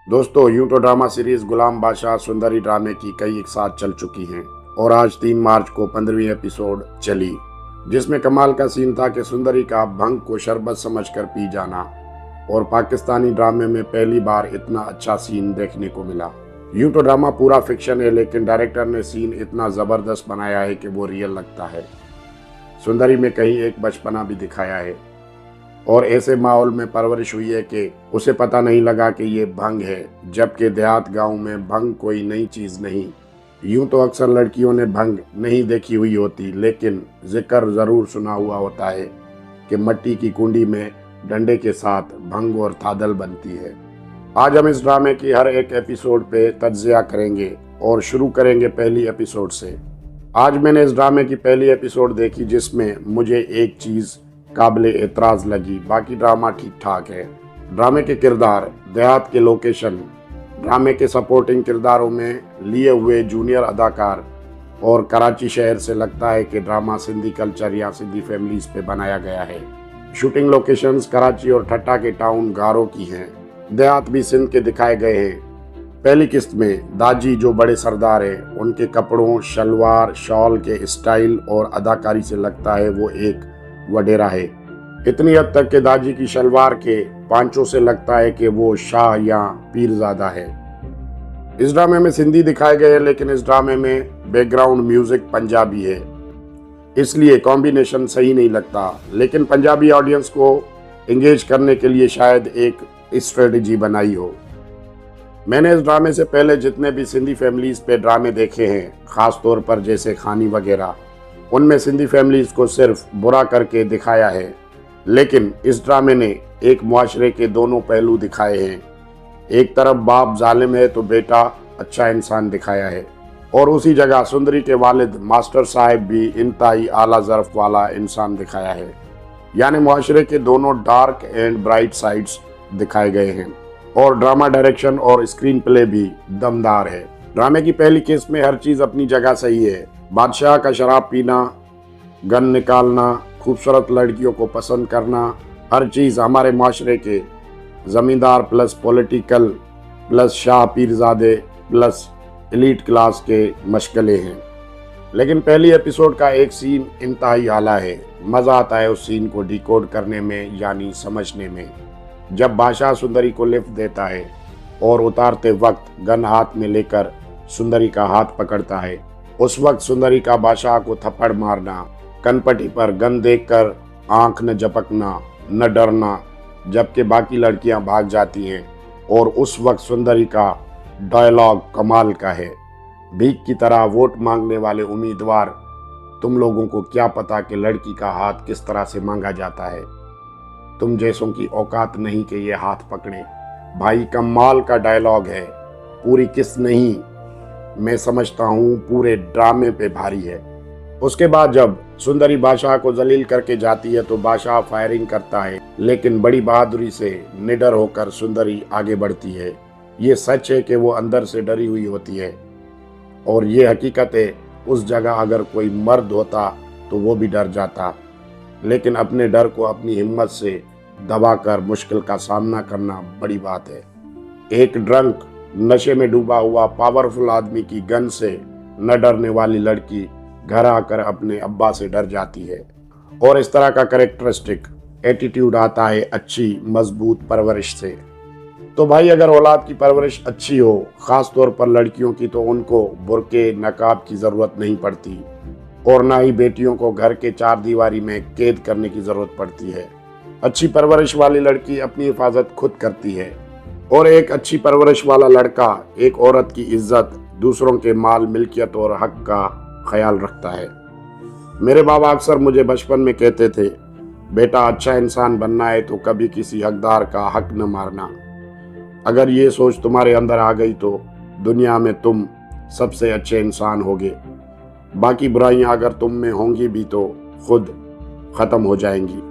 दोस्तों, यूं तो ड्रामा सीरीज गुलाम बादशाह सुंदरी ड्रामे की कई एक साथ चल चुकी हैं और आज 3 मार्च को 15वीं एपिसोड चली, जिसमें कमाल का सीन था कि सुंदरी का भंग को शरबत समझकर पी जाना और पाकिस्तानी ड्रामे में पहली बार इतना अच्छा सीन देखने को मिला। यूं तो ड्रामा पूरा फिक्शन है, लेकिन डायरेक्टर ने सीन इतना ज़बरदस्त बनाया है कि वो रियल लगता है। सुंदरी में कहीं एक बचपना भी दिखाया है और ऐसे माहौल में परवरिश हुई है कि उसे पता नहीं लगा कि ये भंग है, जबकि देहात गांव में भंग कोई नई चीज़ नहीं। यूं तो अक्सर लड़कियों ने भंग नहीं देखी हुई होती, लेकिन जिक्र ज़रूर सुना हुआ होता है कि मिट्टी की कुंडी में डंडे के साथ भंग और थादल बनती है। आज हम इस ड्रामे की हर एक एपिसोड पे तज्जिया करेंगे और शुरू करेंगे पहली एपिसोड से। आज मैंने इस ड्रामे की पहली एपिसोड देखी, जिसमें मुझे एक चीज़ काबिले एतराज़ लगी। बाकी ड्रामा ठीक ठाक है। ड्रामे के किरदार, देहात के लोकेशन, ड्रामे के सपोर्टिंग किरदारों में लिए हुए जूनियर अदाकार और कराची शहर से लगता है कि ड्रामा सिंधी कल्चर या सिंधी फैमिलीज पे बनाया गया है। शूटिंग लोकेशंस कराची और ठट्टा के टाउन गारो की हैं। देहात भी सिंध के दिखाए गए हैं। पहली किस्त में दाजी जो बड़े सरदार हैं, उनके कपड़ों, शलवार, शॉल के स्टाइल और अदाकारी से लगता है वो एक वडेरा है। इतनी हद तक के दाजी की शलवार के पांचों से लगता है कि वो शाह या पीरजादा है। इस ड्रामे में सिंधी दिखाए गए हैं, लेकिन इस ड्रामे में बैकग्राउंड म्यूजिक पंजाबी है, इसलिए कॉम्बिनेशन सही नहीं लगता। लेकिन पंजाबी ऑडियंस को एंगेज करने के लिए शायद एक स्ट्रेटजी बनाई हो। मैंने इस ड्रामे से पहले जितने भी सिंधी फैमिलीज पे ड्रामे देखे हैं, ख़ास तौर पर जैसे खानी वगैरह, उनमें सिंधी फैमिलीज को सिर्फ बुरा करके दिखाया है, लेकिन इस ड्रामे ने एक मुआशरे के दोनों पहलू दिखाए हैं। एक तरफ बाप जालिम है तो बेटा अच्छा इंसान दिखाया है, और उसी जगह सुंदरी के वालिद मास्टर साहब भी इंतहाई आला ज़र्फ वाला इंसान दिखाया है। यानी मुआशरे के दोनों डार्क एंड ब्राइट साइड्स दिखाए गए हैं। और ड्रामा डायरेक्शन और स्क्रीन प्ले भी दमदार है। ड्रामे की पहली किस्त में हर चीज़ अपनी जगह सही है। बादशाह का शराब पीना, गन निकालना, खूबसूरत लड़कियों को पसंद करना, हर चीज़ हमारे माशरे के ज़मींदार प्लस पॉलिटिकल प्लस शाह पीरजादे प्लस एलीट क्लास के मशगले हैं। लेकिन पहली एपिसोड का एक सीन इंतहाई आला है। मज़ा आता है उस सीन को डिकोड करने में, यानी समझने में। जब बादशाह सुंदरी को लिफ्ट देता है और उतारते वक्त गन हाथ में लेकर सुंदरी का हाथ पकड़ता है, उस वक्त सुंदरी का बादशाह को थप्पड़ मारना, कनपटी पर गन देखकर आंख न झपकना, न डरना, जबकि बाकी लड़कियां भाग जाती हैं, और उस वक्त सुंदरी का डायलॉग कमाल का है। भीख की तरह वोट मांगने वाले उम्मीदवार, तुम लोगों को क्या पता कि लड़की का हाथ किस तरह से मांगा जाता है। तुम जैसों की औकात नहीं कि ये हाथ पकड़े। भाई कमाल का डायलॉग है। पूरी किस्त नहीं, मैं समझता हूँ पूरे ड्रामे पे भारी है। उसके बाद जब सुंदरी बादशाह को जलील करके जाती है तो बादशाह फायरिंग करता है, लेकिन बड़ी बहादुरी से निडर होकर सुंदरी आगे बढ़ती है। ये सच है कि वो अंदर से डरी हुई होती है, और ये हकीकत है उस जगह अगर कोई मर्द होता तो वो भी डर जाता, लेकिन अपने डर को अपनी हिम्मत से दबाकर मुश्किल का सामना करना बड़ी बात है। एक ड्रंक, नशे में डूबा हुआ पावरफुल आदमी की गन से न डरने वाली लड़की घर आकर अपने अब्बा से डर जाती है। और इस तरह का कैरेक्टरिस्टिक एटीट्यूड आता है अच्छी मजबूत परवरिश से। तो भाई अगर औलाद की परवरिश अच्छी हो, ख़ास तौर पर लड़कियों की, तो उनको बुर्के नकाब की ज़रूरत नहीं पड़ती, और ना ही बेटियों को घर के चार दीवारी में कैद करने की ज़रूरत पड़ती है। अच्छी परवरिश वाली लड़की अपनी हिफाजत खुद करती है, और एक अच्छी परवरिश वाला लड़का एक औरत की इज्जत, दूसरों के माल, मिल्कियत और हक का ख्याल रखता है। मेरे बाबा अक्सर मुझे बचपन में कहते थे, बेटा अच्छा इंसान बनना है तो कभी किसी हकदार का हक न मारना। अगर ये सोच तुम्हारे अंदर आ गई तो दुनिया में तुम सबसे अच्छे इंसान होगे। बाकी बुराइयां अगर तुम में होंगी भी तो खुद ख़त्म हो जाएंगी।